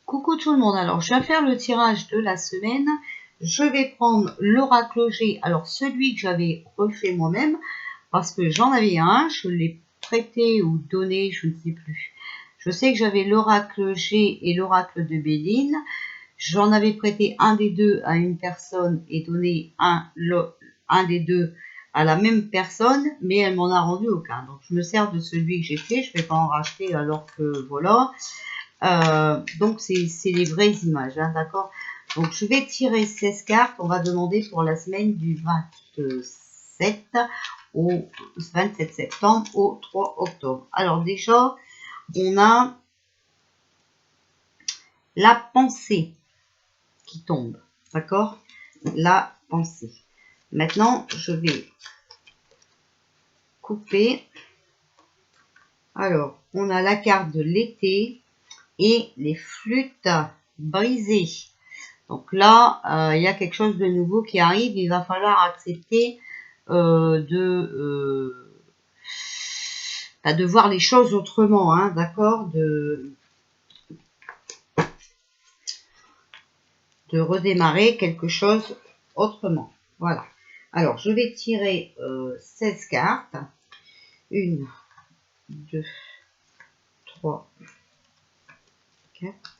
Coucou tout le monde, alors je vais faire le tirage de la semaine. Je vais prendre l'oracle G, alors celui que j'avais refait moi-même, parce que j'en avais un, je l'ai prêté ou donné, je ne sais plus. Je sais que j'avais l'oracle G et l'oracle de Béline. J'en avais prêté un des deux à une personne et donné un des deux à la même personne, mais elle m'en a rendu aucun. Donc je me sers de celui que j'ai fait, je ne vais pas en racheter alors que voilà. Donc c'est les vraies images, hein, d'accord. Donc je vais tirer 16 cartes, on va demander pour la semaine du 27 au 27 septembre au 3 octobre. Alors déjà, on a la pensée qui tombe, d'accord, la pensée. Maintenant, je vais couper. Alors, on a la carte de l'été et les flûtes brisées. Donc là, il y a quelque chose de nouveau qui arrive. Il va falloir accepter de voir les choses autrement, hein, d'accord, de redémarrer quelque chose autrement. Voilà. Alors, je vais tirer 16 cartes. 1, 2, 3, 4.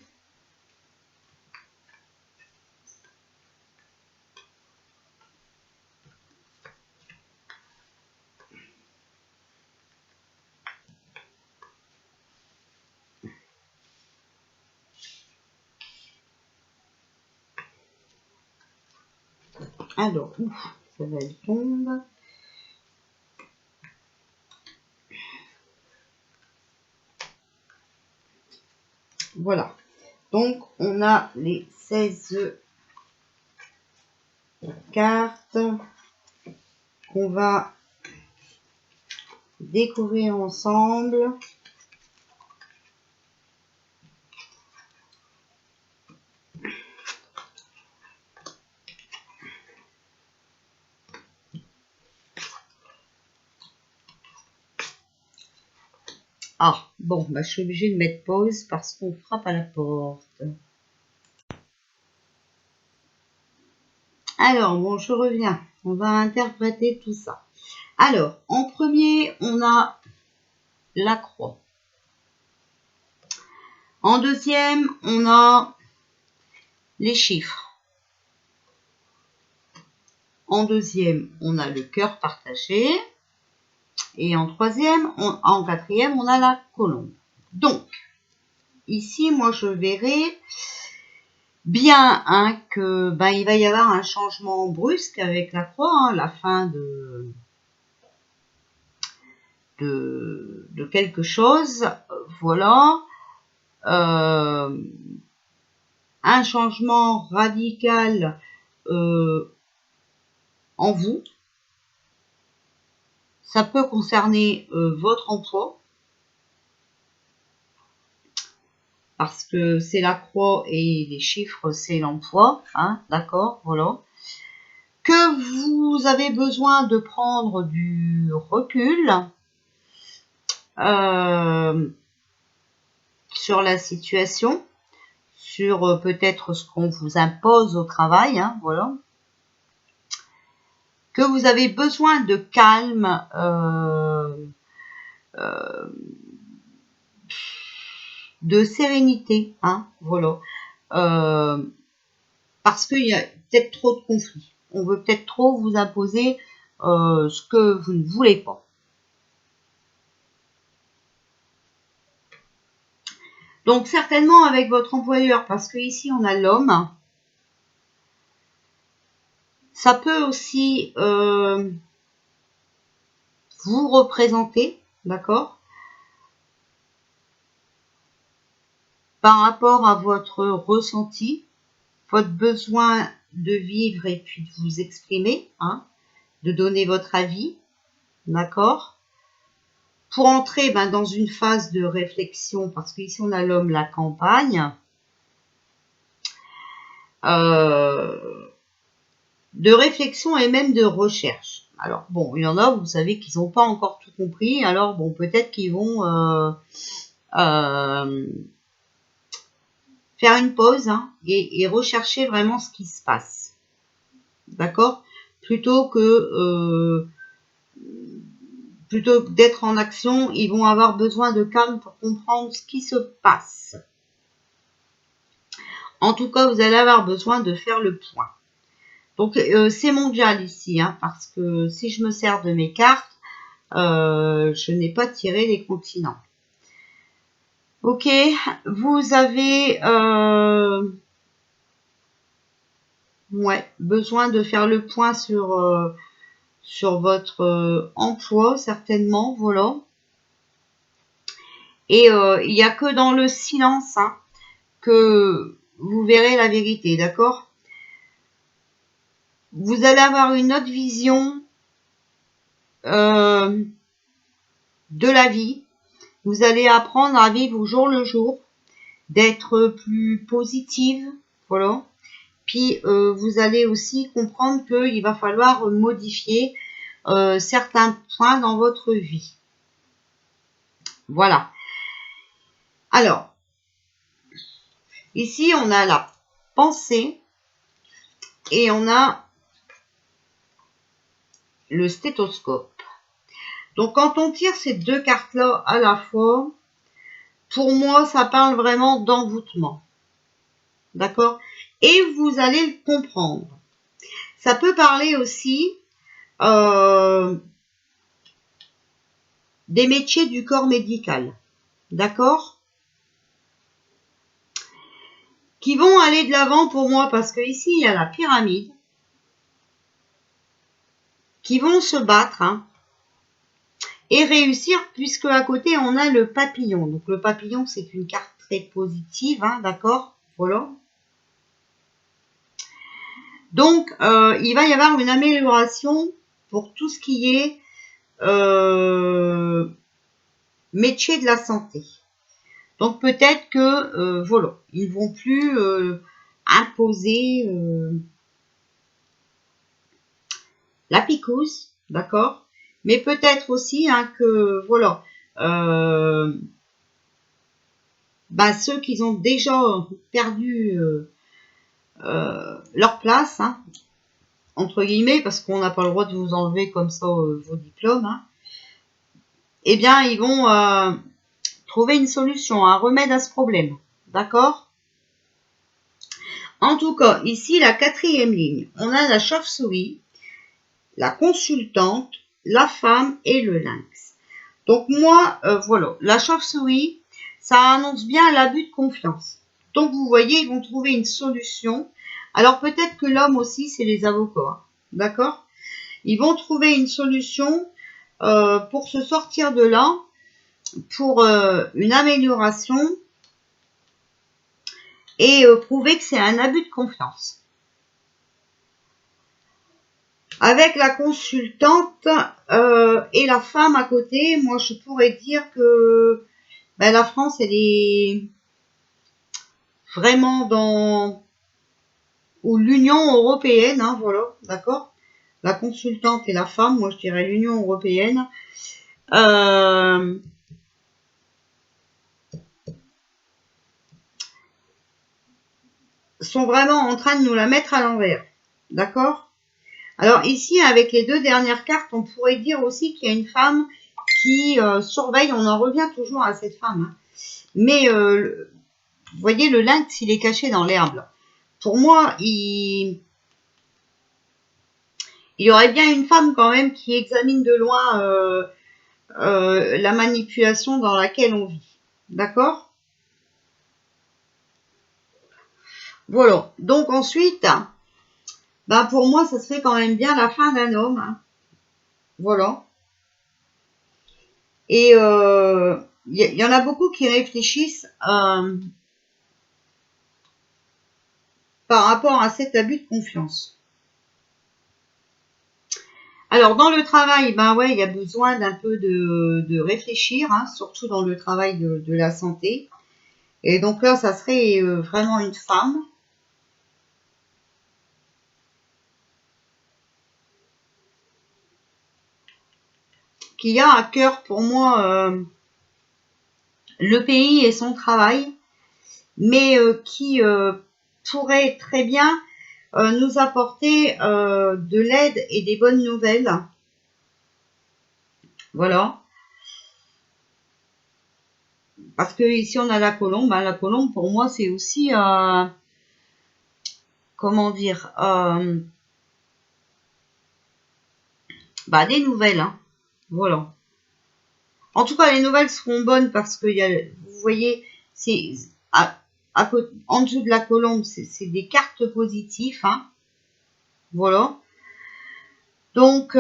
Alors, ça va, elle tombe. Voilà. Donc, on a les 16 cartes qu'on va découvrir ensemble. Ah, bon, bah, je suis obligée de mettre pause parce qu'on frappe à la porte. Alors, bon, je reviens. On va interpréter tout ça. Alors, en premier, on a la croix. En deuxième, on a les chiffres. En deuxième, on a le cœur partagé. Et en troisième, en quatrième, on a la colombe. Donc, ici, moi, je verrai bien hein, que il va y avoir un changement brusque avec la croix, hein, la fin de quelque chose. Voilà. Un changement radical en vous. Ça peut concerner votre emploi. Parce que c'est la croix et les chiffres, c'est l'emploi. Hein, d'accord, voilà. Que vous avez besoin de prendre du recul sur la situation, sur peut-être ce qu'on vous impose au travail, hein, voilà. Que vous avez besoin de calme, de sérénité, hein, voilà. Parce qu'il y a peut-être trop de conflits. On veut peut-être trop vous imposer ce que vous ne voulez pas. Donc certainement avec votre employeur, parce que ici on a l'homme. Ça peut aussi vous représenter, d'accord, par rapport à votre ressenti, votre besoin de vivre et puis de vous exprimer, hein, de donner votre avis, d'accord, pour entrer dans une phase de réflexion, parce qu'ici on a l'homme, la campagne, de réflexion et même de recherche. Alors bon, il y en a, vous savez, qu'ils n'ont pas encore tout compris, alors bon, peut-être qu'ils vont faire une pause hein, et rechercher vraiment ce qui se passe. D'accord? Plutôt que d'être en action, ils vont avoir besoin de calme pour comprendre ce qui se passe. En tout cas, vous allez avoir besoin de faire le point. Donc, c'est mondial ici, hein, parce que si je me sers de mes cartes, je n'ai pas tiré les continents. Ok, vous avez besoin de faire le point sur votre emploi, certainement, voilà. Et il n'y a que dans le silence hein, que vous verrez la vérité, d'accord? Vous allez avoir une autre vision de la vie. Vous allez apprendre à vivre au jour le jour, d'être plus positive, voilà. Puis vous allez aussi comprendre qu'il va falloir modifier certains points dans votre vie. Voilà. Alors, ici on a la pensée et on a le stéthoscope. Donc quand on tire ces deux cartes-là à la fois, pour moi ça parle vraiment d'envoûtement. D'accord? Et vous allez le comprendre. Ça peut parler aussi des métiers du corps médical. D'accord? Qui vont aller de l'avant pour moi parce que ici il y a la pyramide. Qui vont se battre hein, et réussir puisque à côté on a le papillon. Donc le papillon c'est une carte très positive, hein, d'accord? Voilà. Donc il va y avoir une amélioration pour tout ce qui est métier de la santé. Donc peut-être que voilà, ils ne vont plus imposer la picouse, d'accord? Mais peut-être aussi hein, que voilà, ceux qui ont déjà perdu leur place, hein, entre guillemets, parce qu'on n'a pas le droit de vous enlever comme ça vos diplômes, hein, eh bien ils vont trouver une solution, un remède à ce problème, d'accord? En tout cas, ici, la quatrième ligne, on a la chauve-souris, la consultante, la femme et le lynx. Donc moi, voilà, la chauve-souris, ça annonce bien l'abus de confiance. Donc vous voyez, ils vont trouver une solution. Alors peut-être que l'homme aussi, c'est les avocats, hein, d'accord? Ils vont trouver une solution pour se sortir de là, pour une amélioration et prouver que c'est un abus de confiance. Avec la consultante et la femme à côté, moi je pourrais dire que la France, elle est vraiment dans ou l'Union européenne, hein, voilà, d'accord? La consultante et la femme, moi je dirais l'Union européenne. Sont vraiment en train de nous la mettre à l'envers, d'accord? Alors ici, avec les deux dernières cartes, on pourrait dire aussi qu'il y a une femme qui surveille, on en revient toujours à cette femme, hein. Mais vous voyez, le lynx, il est caché dans l'herbe. Pour moi, il y aurait bien une femme quand même qui examine de loin la manipulation dans laquelle on vit. D'accord? Voilà. Donc ensuite, pour moi, ça serait quand même bien la fin d'un homme, hein. Voilà. Et il y en a beaucoup qui réfléchissent par rapport à cet abus de confiance. Alors, dans le travail, il y a besoin d'un peu de réfléchir, hein, surtout dans le travail de la santé. Et donc là, ça serait vraiment une femme. Qui a à cœur pour moi le pays et son travail. mais qui pourrait très bien nous apporter de l'aide et des bonnes nouvelles. Voilà. Parce que ici on a la colombe. Hein. La colombe pour moi c'est aussi, comment dire, des nouvelles. Hein. Voilà. En tout cas les nouvelles seront bonnes parce que vous voyez, c'est en dessous de la colombe, c'est des cartes positives. Hein. Voilà. Donc,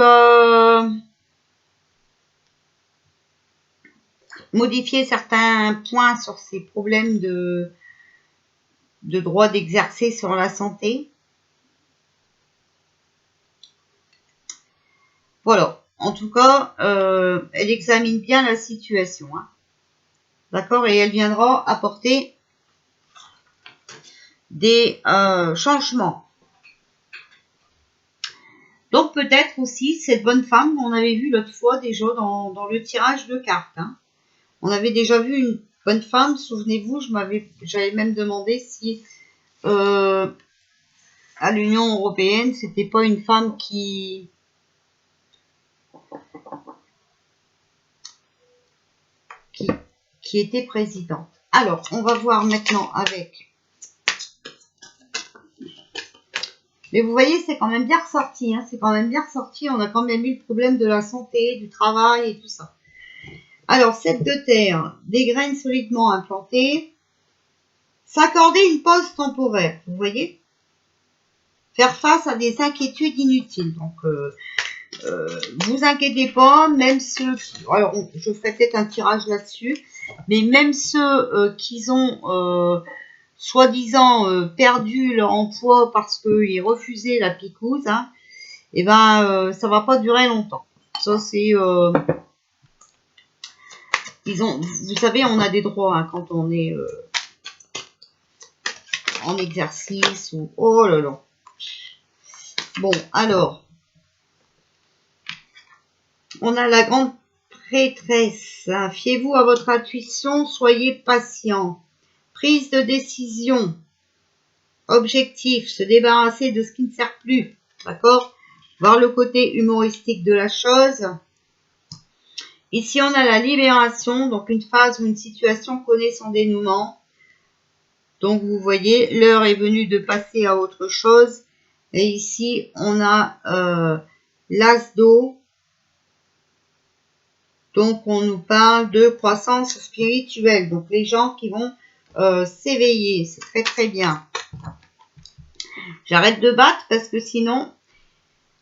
modifier certains points sur ces problèmes de droit d'exercer sur la santé. Voilà. En tout cas, elle examine bien la situation. Hein. D'accord? Et elle viendra apporter des changements. Donc peut-être aussi cette bonne femme qu'on avait vue l'autre fois déjà dans le tirage de cartes. Hein. On avait déjà vu une bonne femme, souvenez-vous, j'avais même demandé si à l'Union européenne, c'était pas une femme qui était présidente. Alors, on va voir maintenant avec... Mais vous voyez, c'est quand même bien ressorti. Hein, c'est quand même bien ressorti. On a quand même eu le problème de la santé, du travail et tout ça. Alors, 7 de terre, des graines solidement implantées. S'accorder une pause temporaire, vous voyez. Faire face à des inquiétudes inutiles. Donc, vous inquiétez pas, même ceux... Alors, je ferai peut-être un tirage là-dessus. Mais même ceux qui ont... soi-disant perdu leur emploi parce qu'ils refusaient la picouse, hein, et ben ça va pas durer longtemps. Ça c'est vous savez, on a des droits hein, quand on est en exercice ou oh là là. Bon alors, on a la grande prêtresse. Hein. Fiez-vous à votre intuition, soyez patient. Prise de décision. Objectif, se débarrasser de ce qui ne sert plus. D'accord? Voir le côté humoristique de la chose. Ici, on a la libération, donc une phase où une situation connaît son dénouement. Donc, vous voyez, l'heure est venue de passer à autre chose. Et ici, on a l'as d'eau. Donc, on nous parle de croissance spirituelle. Donc, les gens qui vont s'éveiller. C'est très, très bien. J'arrête de battre parce que sinon...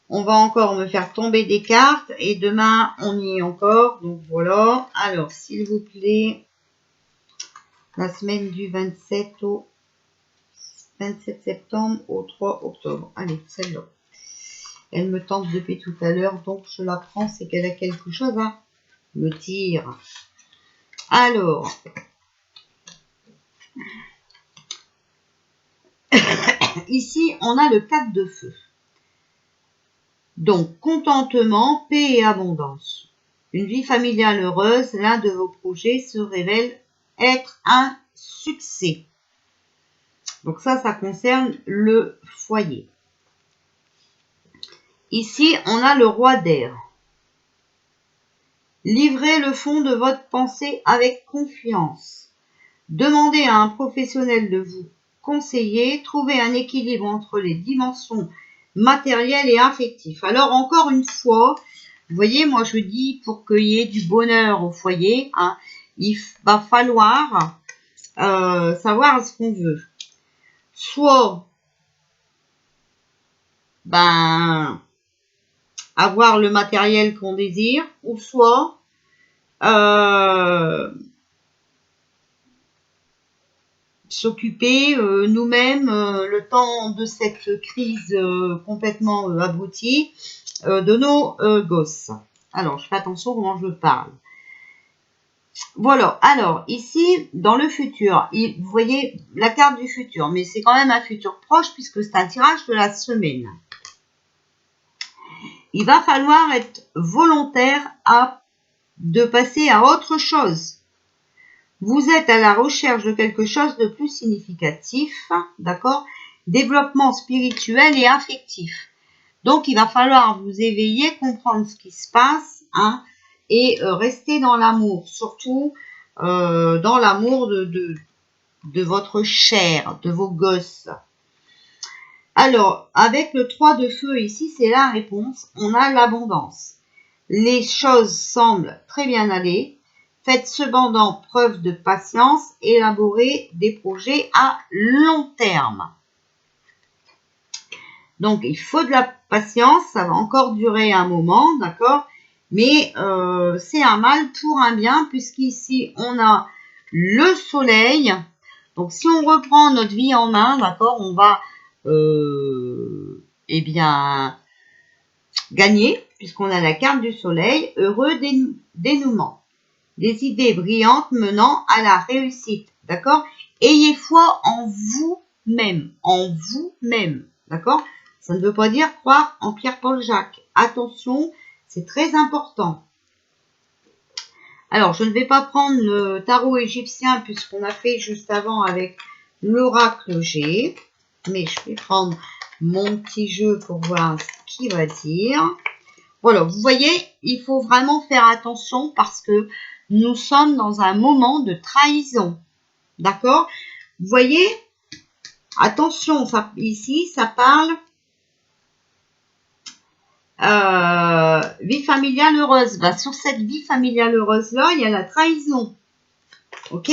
On va encore me faire tomber des cartes et demain, on y est encore. Donc voilà. Alors, s'il vous plaît, la semaine du 27 au 27 septembre au 3 octobre. Allez, celle-là. Elle me tente depuis tout à l'heure, donc je la prends. C'est qu'elle a quelque chose à me dire. Alors, ici, on a le 4 de feu. Donc, contentement, paix et abondance. Une vie familiale heureuse, l'un de vos projets se révèle être un succès. Donc ça concerne le foyer. Ici, on a le roi d'air. Livrez le fond de votre pensée avec confiance. Demandez à un professionnel de vous conseiller. Trouvez un équilibre entre les dimensions matérielles et affectives. Alors, encore une fois, vous voyez, moi je dis pour qu'il y ait du bonheur au foyer, hein, il va falloir savoir ce qu'on veut. Soit avoir le matériel qu'on désire, ou soit s'occuper nous-mêmes le temps de cette crise complètement abrutie de nos gosses. Alors, je fais attention comment je parle. Voilà, alors ici, dans le futur, vous voyez la carte du futur, mais c'est quand même un futur proche puisque c'est un tirage de la semaine. Il va falloir être volontaire de passer à autre chose. Vous êtes à la recherche de quelque chose de plus significatif, d'accord? Développement spirituel et affectif. Donc, il va falloir vous éveiller, comprendre ce qui se passe, hein, et rester dans l'amour, surtout dans l'amour de votre chair, de vos gosses. Alors, avec le 3 de feu ici, c'est la réponse. On a l'abondance. Les choses semblent très bien aller. Faites cependant preuve de patience. Élaborez des projets à long terme. Donc, il faut de la patience. Ça va encore durer un moment, d'accord? Mais c'est un mal pour un bien, puisqu'ici, on a le soleil. Donc, si on reprend notre vie en main, d'accord, on va, eh bien, gagner, puisqu'on a la carte du soleil, heureux dénouement. Des idées brillantes menant à la réussite, d'accord? Ayez foi en vous-même, d'accord? Ça ne veut pas dire croire en Pierre-Paul Jacques. Attention, c'est très important. Alors, je ne vais pas prendre le tarot égyptien puisqu'on a fait juste avant avec l'oracle G, mais je vais prendre mon petit jeu pour voir ce qu'il va dire. Voilà, vous voyez, il faut vraiment faire attention parce que nous sommes dans un moment de trahison. D'accord? Vous voyez, attention, ça, ici, ça parle vie familiale heureuse. Ben, sur cette vie familiale heureuse-là, il y a la trahison. Ok?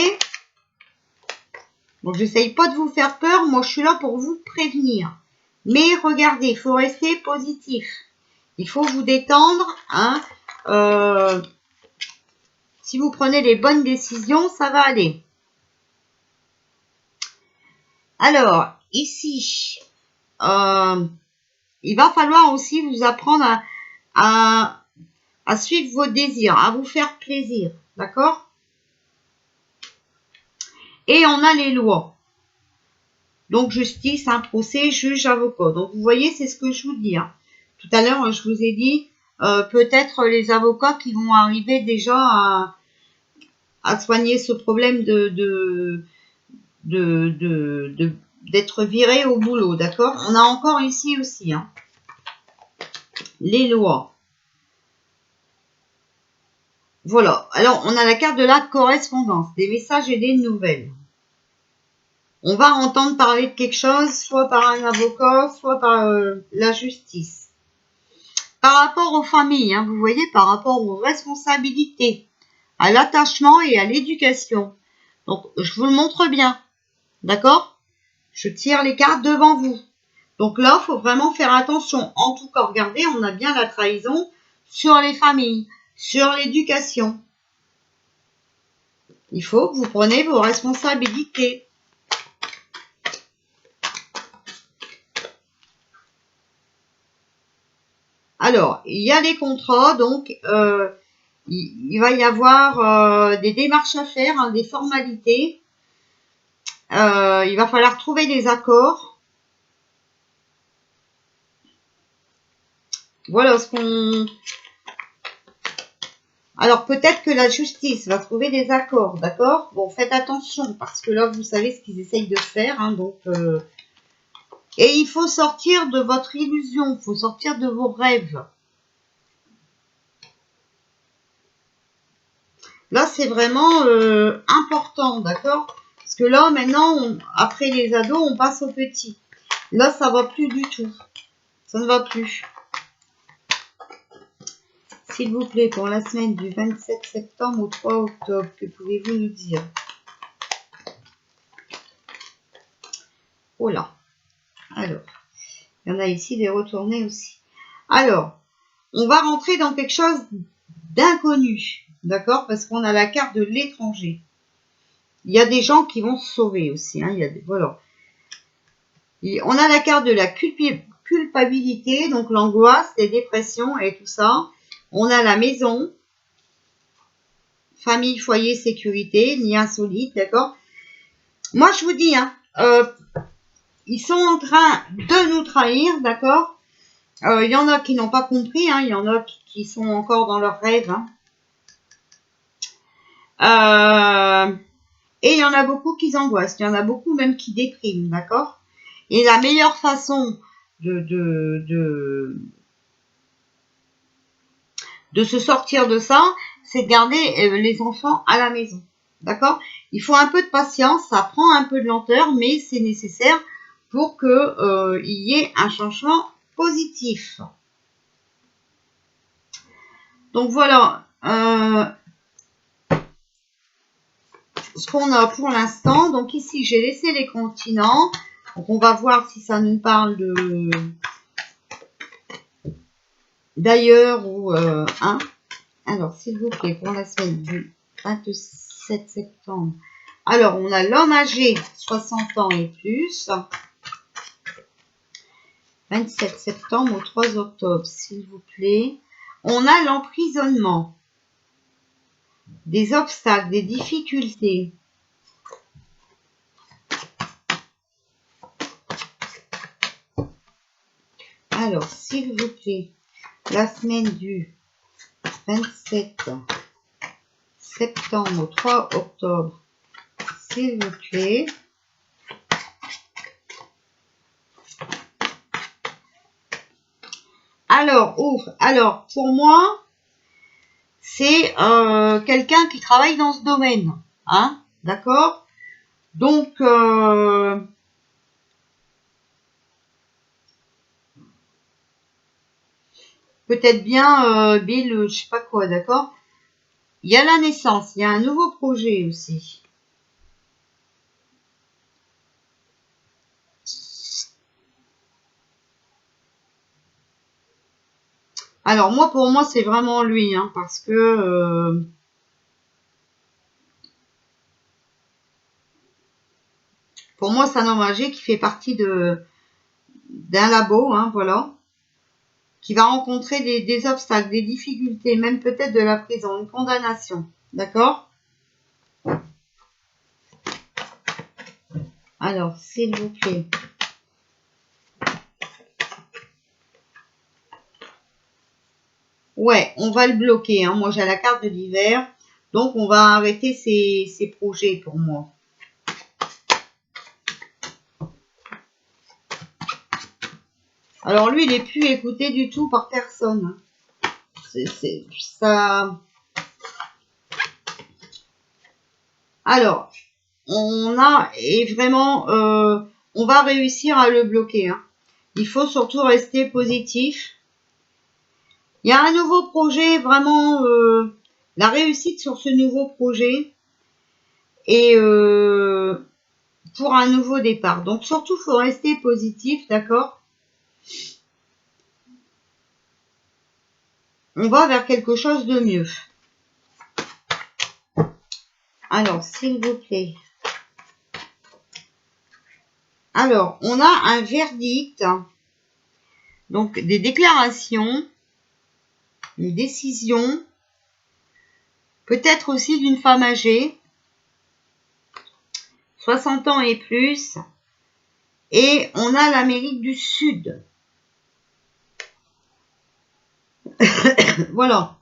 Donc, j'essaye pas de vous faire peur. Moi, je suis là pour vous prévenir. Mais regardez, il faut rester positif. Il faut vous détendre. Hein? Si vous prenez les bonnes décisions, ça va aller. Alors, ici, il va falloir aussi vous apprendre à suivre vos désirs, à vous faire plaisir. D'accord? Et on a les lois. Donc, justice, un procès, juge, avocat. Donc, vous voyez, c'est ce que je vous dis. Hein. Tout à l'heure, je vous ai dit, peut-être les avocats qui vont arriver déjà à soigner ce problème d'être viré au boulot. D'accord? On a encore ici aussi, hein, les lois. Voilà. Alors, on a la carte de la correspondance, des messages et des nouvelles. On va entendre parler de quelque chose, soit par un avocat, soit par la justice. Par rapport aux familles, hein, vous voyez, par rapport aux responsabilités, à l'attachement et à l'éducation. Donc, je vous le montre bien. D'accord? Je tire les cartes devant vous. Donc là, il faut vraiment faire attention. En tout cas, regardez, on a bien la trahison sur les familles, sur l'éducation. Il faut que vous preniez vos responsabilités. Alors, il y a les contrats, donc il va y avoir des démarches à faire, hein, des formalités. Il va falloir trouver des accords. Voilà ce qu'on... Alors, peut-être que la justice va trouver des accords, d'accord? Bon, faites attention, parce que là, vous savez ce qu'ils essayent de faire, hein, donc... Et il faut sortir de votre illusion, il faut sortir de vos rêves. Là, c'est vraiment important, d'accord? Parce que là, maintenant, après les ados, on passe aux petits. Là, ça va plus du tout. Ça ne va plus. S'il vous plaît, pour la semaine du 27 septembre au 3 octobre, que pouvez-vous nous dire? Oh là. Alors, il y en a ici des retournés aussi. Alors, on va rentrer dans quelque chose d'inconnu, d'accord? Parce qu'on a la carte de l'étranger. Il y a des gens qui vont se sauver aussi. Hein, il y a des, voilà. On a la carte de la culpabilité, donc l'angoisse, les dépressions et tout ça. On a la maison, famille, foyer, sécurité, lien solide, d'accord? Moi, je vous dis, hein, ils sont en train de nous trahir, d'accord? Il y en a qui n'ont pas compris, hein, il y en a qui sont encore dans leurs rêves. Hein. Et il y en a beaucoup qui angoissent. Il y en a beaucoup même qui dépriment, d'accord? Et la meilleure façon de se sortir de ça, c'est de garder les enfants à la maison. D'accord? Il faut un peu de patience, ça prend un peu de lenteur, mais c'est nécessaire pour que il y ait un changement positif. Donc voilà ce qu'on a pour l'instant. Donc ici, j'ai laissé les continents. Donc on va voir si ça nous parle d'ailleurs ou hein. Alors, s'il vous plaît, pour la semaine du 27 septembre. Alors, on a l'homme âgé, 60 ans et plus. 27 septembre au 3 octobre, s'il vous plaît. On a l'emprisonnement. Des obstacles, des difficultés. Alors, s'il vous plaît, la semaine du 27 septembre au 3 octobre, s'il vous plaît. Alors, pour moi, c'est quelqu'un qui travaille dans ce domaine, hein, d'accord? Donc, peut-être bien Bill, je sais pas quoi, d'accord? Il y a la naissance, il y a un nouveau projet aussi. Alors moi, pour moi, c'est vraiment lui, hein, parce que pour moi, c'est un homme âgé qui fait partie d'un labo, hein, voilà, qui va rencontrer des obstacles, des difficultés, même peut-être de la prison, une condamnation, d'accord? Alors, s'il vous plaît. Ouais, on va le bloquer, hein. Moi, j'ai la carte de l'hiver, donc on va arrêter ces projets pour moi. Alors lui, il n'est plus écouté du tout par personne. C'est ça. Alors, on a et vraiment, on va réussir à le bloquer, hein. Il faut surtout rester positif. Il y a un nouveau projet, vraiment la réussite sur ce nouveau projet et pour un nouveau départ. Donc surtout, il faut rester positif, d'accord? On va vers quelque chose de mieux. Alors, s'il vous plaît. Alors, on a un verdict, donc des déclarations, une décision, peut-être aussi d'une femme âgée, 60 ans et plus, et on a l'Amérique du Sud. Voilà.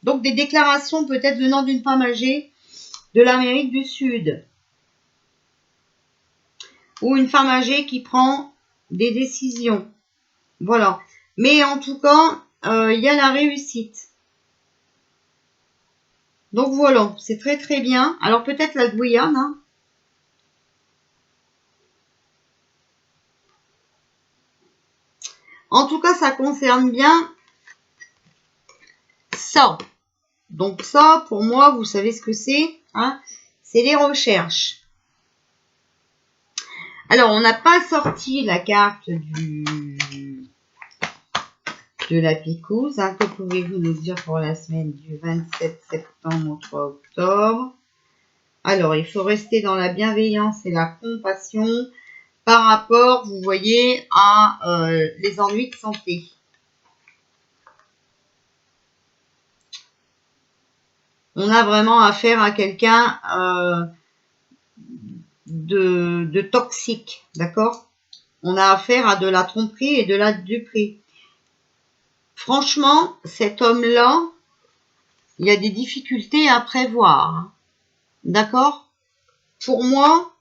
Donc des déclarations peut-être venant d'une femme âgée de l'Amérique du Sud. Ou une femme âgée qui prend des décisions. Voilà. Mais en tout cas, il y a la réussite. Donc voilà, c'est très très bien. Alors peut-être la Guyane, hein. En tout cas, ça concerne bien ça. Donc ça, pour moi, vous savez ce que c'est, hein, c'est les recherches. Alors, on n'a pas sorti la carte de la picouse. Hein. Que pouvez-vous nous dire pour la semaine du 27 septembre au 3 octobre? Alors, il faut rester dans la bienveillance et la compassion par rapport, vous voyez, à les ennuis de santé. On a vraiment affaire à quelqu'un de toxique, d'accord? On a affaire à de la tromperie et de la duperie. Franchement, cet homme-là, il y a des difficultés à prévoir, d'accord? pour moi,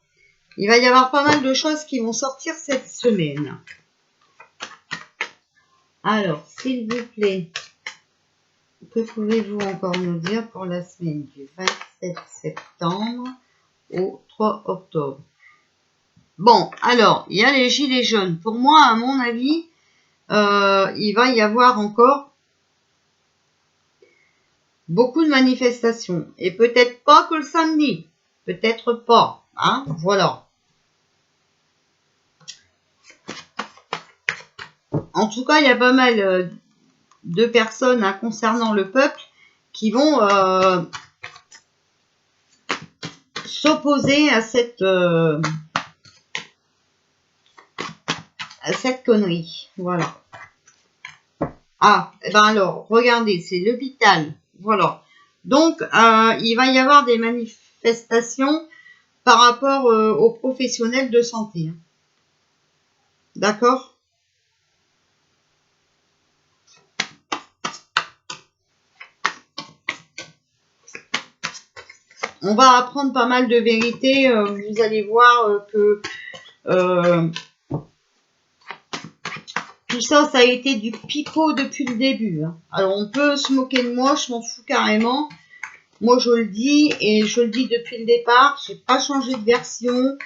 il va y avoir pas mal de choses qui vont sortir cette semaine. Alors, s'il vous plaît, que pouvez-vous encore nous dire pour la semaine du 27 septembre au 3 octobre? Bon, alors, il y a les gilets jaunes. Pour moi, à mon avis, il va y avoir encore beaucoup de manifestations. Et peut-être pas que le samedi. Peut-être pas. Hein, voilà. En tout cas, il y a pas mal de personnes hein, concernant le peuple qui vont s'opposer à cette connerie. Voilà. Ah, et ben alors, regardez, c'est l'hôpital. Voilà. Donc, il va y avoir des manifestations par rapport aux professionnels de santé. D'accord? On va apprendre pas mal de vérités. Vous allez voir que tout ça, ça a été du pipeau depuis le début. Hein. Alors, on peut se moquer de moi, je m'en fous carrément. Moi, je le dis, et je le dis depuis le départ, j'ai pas changé de version,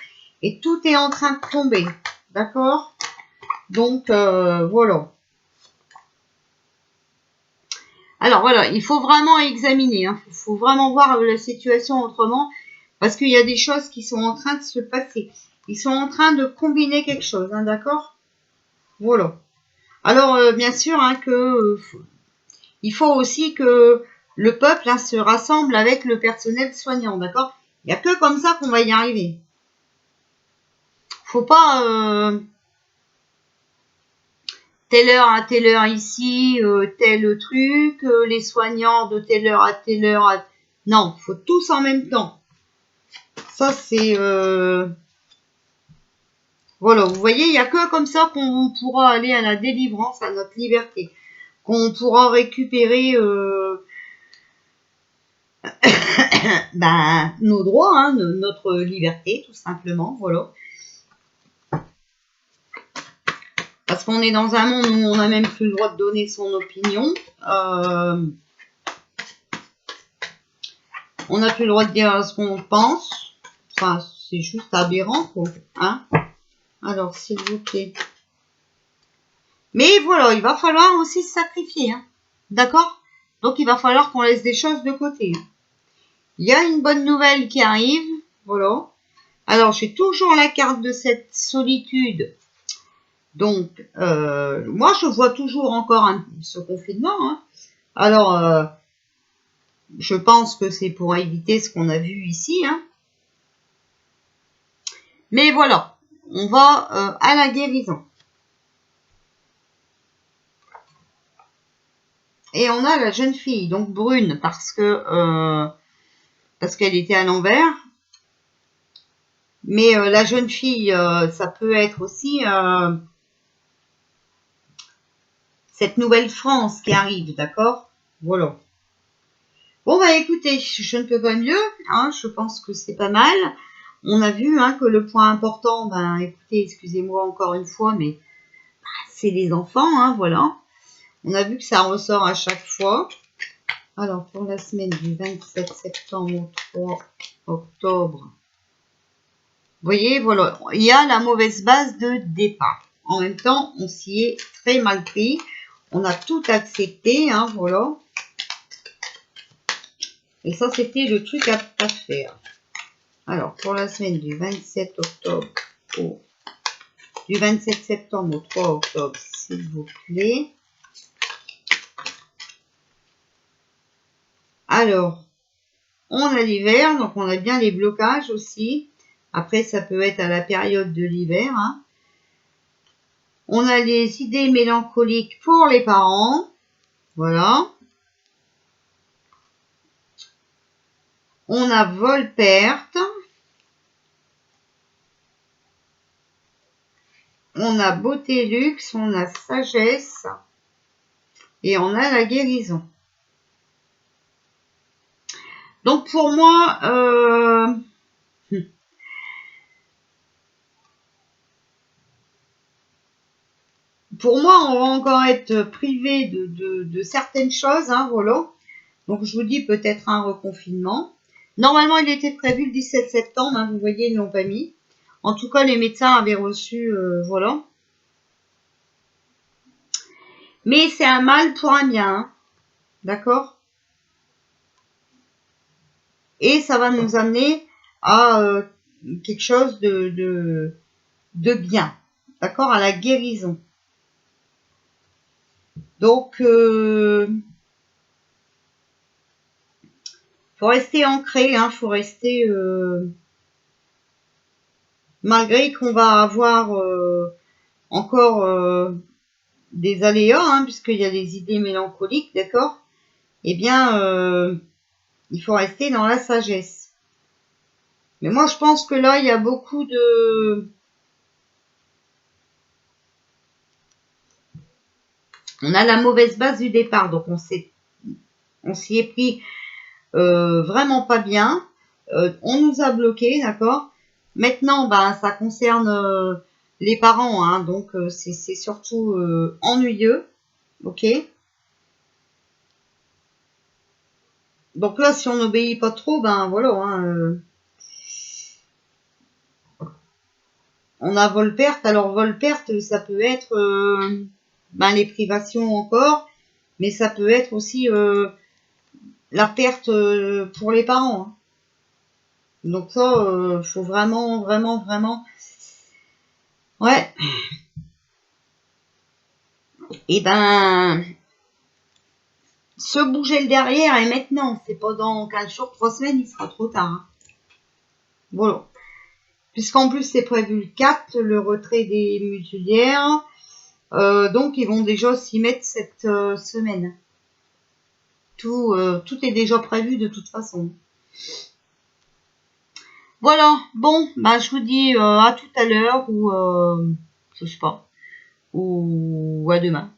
et tout est en train de tomber. D'accord? Donc, voilà. Alors, voilà, il faut vraiment examiner. Hein. Il faut vraiment voir la situation autrement, parce qu'il y a des choses qui sont en train de se passer. Ils sont en train de combiner quelque chose, hein, d'accord? Voilà. Alors, bien sûr, hein, il faut aussi que le peuple hein, se rassemble avec le personnel soignant, d'accord? Il n'y a que comme ça qu'on va y arriver. Faut pas telle heure à telle heure ici, tel truc, les soignants de telle heure à telle heure. Non, faut tous en même temps. Ça, c'est... Voilà, vous voyez, il n'y a que comme ça qu'on pourra aller à la délivrance, à notre liberté. Qu'on pourra récupérer ben, nos droits, hein, notre liberté, tout simplement, voilà. Parce qu'on est dans un monde où on n'a même plus le droit de donner son opinion. On n'a plus le droit de dire ce qu'on pense. Enfin, c'est juste aberrant, quoi. Hein? Alors, s'il vous plaît. Mais voilà, il va falloir aussi se sacrifier. Hein? D'accord? Donc, il va falloir qu'on laisse des choses de côté. Hein? Il y a une bonne nouvelle qui arrive. Voilà. Alors, j'ai toujours la carte de cette solitude. Donc, moi, je vois toujours encore ce confinement. Hein. Alors, je pense que c'est pour éviter ce qu'on a vu ici. Hein. Mais voilà, on va à la guérison. Et on a la jeune fille, donc brune, parce qu'elle était à l'envers. Mais la jeune fille, ça peut être aussi cette nouvelle France qui arrive, d'accord? Voilà. Bon, bah écoutez, je ne peux pas mieux, hein, je pense que c'est pas mal. On a vu hein, que le point important, ben écoutez, excusez-moi encore une fois, mais c'est les enfants, hein, voilà. On a vu que ça ressort à chaque fois. Alors, pour la semaine du 27 septembre au 3 octobre, vous voyez, voilà, il y a la mauvaise base de départ. En même temps, on s'y est très mal pris. On a tout accepté, hein, voilà. Et ça, c'était le truc à pas faire. Alors, pour la semaine du 27 octobre du 27 septembre au 3 octobre, s'il vous plaît. Alors, on a l'hiver, donc on a bien les blocages aussi. Après, ça peut être à la période de l'hiver. Hein. On a les idées mélancoliques pour les parents. Voilà. On a vol-perte. On a beauté luxe, on a sagesse. Et on a la guérison. Donc pour moi, pour moi, on va encore être privé de certaines choses, hein, voilà. Donc, je vous dis peut-être un reconfinement. Normalement, il était prévu le 17 septembre, hein, vous voyez, ils ne l'ont pas mis. En tout cas, les médecins avaient reçu, voilà. Mais c'est un mal pour un bien, hein, d'accord? Et ça va nous amener à quelque chose de bien, d'accord? À la guérison. Donc, faut rester ancré, hein, faut rester, malgré qu'on va avoir encore des aléas, hein, puisqu'il y a des idées mélancoliques, d'accord? Eh bien, il faut rester dans la sagesse. Mais moi, je pense que là, il y a beaucoup de... On a la mauvaise base du départ, donc on s'y est pris vraiment pas bien. On nous a bloqué, d'accord? Maintenant, ben, ça concerne les parents, hein, donc c'est surtout ennuyeux, ok? Donc là, si on n'obéit pas trop, ben voilà, hein, on a vol-perte. Alors vol-perte, ça peut être ben, les privations encore, mais ça peut être aussi la perte pour les parents, hein. Donc ça, faut vraiment, vraiment, vraiment... Ouais. Et ben, se bouger le derrière et maintenant, c'est pas dans 15 jours, 3 semaines, il sera trop tard, hein. Voilà. Puisqu'en plus, c'est prévu le 4, le retrait des mutulières. Donc, ils vont déjà s'y mettre cette semaine. Tout est déjà prévu de toute façon. Voilà. Bon, bah, je vous dis à tout à l'heure ou je sais pas. Ou à demain.